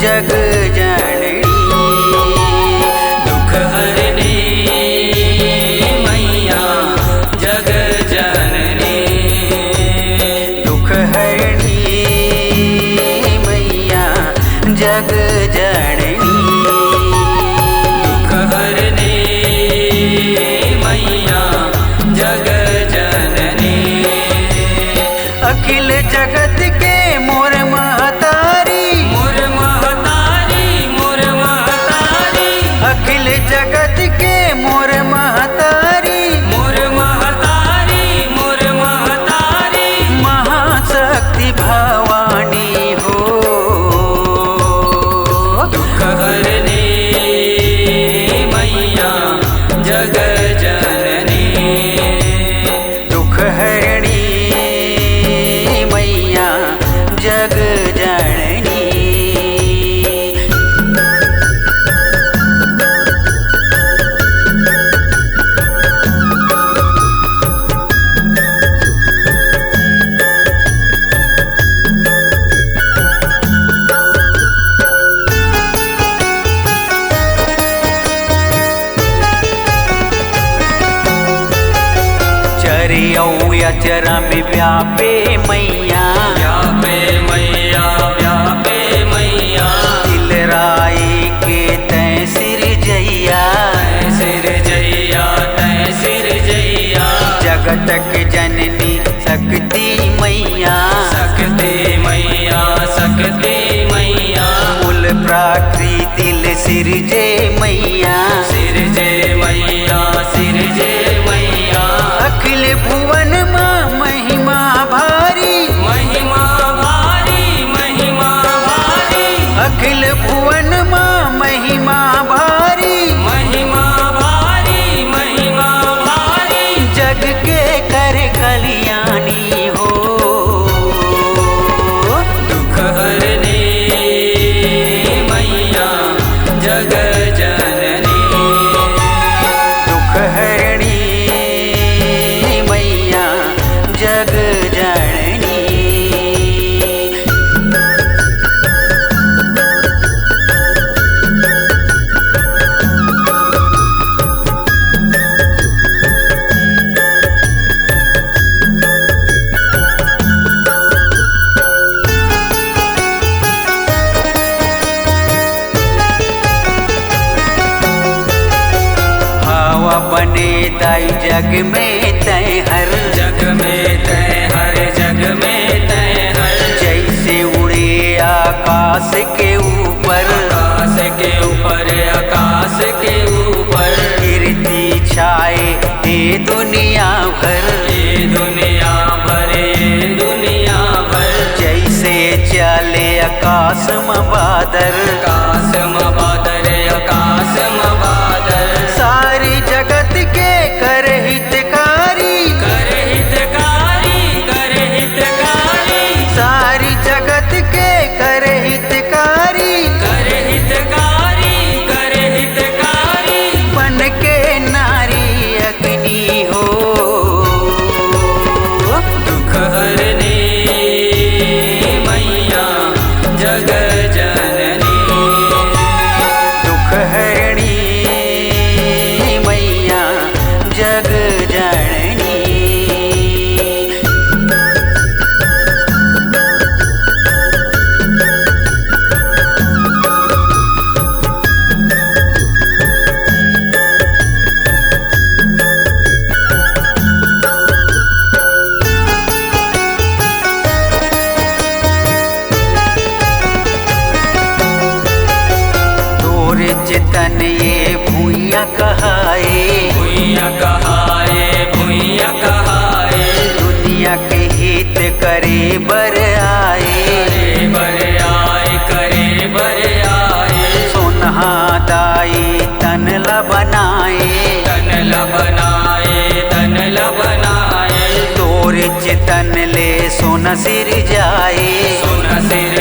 जग जननी। दुख हरनी मैया जग जननी। दुख हरनी मैया जग जननी। दुख हरनी मैया जग जननी। अखिल जगत के मोर महतारी, मोर महतारी, मोर महतारी। अखिल जगत के मोर महतारी, मोर महतारी, मोर महतारी। महाशक्ति भवानी हो। दुख हरनी मैया जग जननी। दुख हरणी मैया जग जननी। चरा में व्यापे मैया, व्यापे मैया, व्यापे मैया। दिल राई के तै सिर जैया, तै सिर जैया, तै सिर जैया। जगतक जननी शक्ति मैया, शक्ति मैया, शक्ति मैया। मूल प्राकृतिल सिर जय मैया, सिर जय मैया, सिर जय मैया। अखिल भुवन माँ महिमा भारी, महिमा भारी, महिमा भारी। अखिल भुवन माँ महिमा भारी, महिमा भारी, महिमा भारी। जग के कर कल्याणी हो। दुख हरनी मैया जग जननी। दुख हरणी मैया जग जननी। हवा बने दाई जग में तय हर, जग में तय हर, जग में तय हर। जैसे उड़े आकाश के ऊपर, आकाश के ऊपर, आकाश के ऊपर। कीर्ति छाए ये दुनिया भर, ये दुनिया भर, ये दुनिया भर। जैसे चले आकाश में बादल, आकाश में बादल, आकाश में बादल। सारी जगत के कर हितकारी, कर हितकारी, कर हितकारी। सारी जगत के कर हितकारी। कर हितकारी, कर हितकारी। बन के नारी अग्नि हो। दुख हरनी मैया जग जननी। दुख हरणी मैया जग जननी। तोर चितन ये भूइया कहाए, भूइया कहाए, भूइया कहाए। दुनिया के हित करे बर आए, करे बर आए, करे बर आए। सोनहा दाई तन ला बनाए, तन ला बनाए, तन ला बनाए। तोर चितन ले सोना सिर जाए, सोना सिर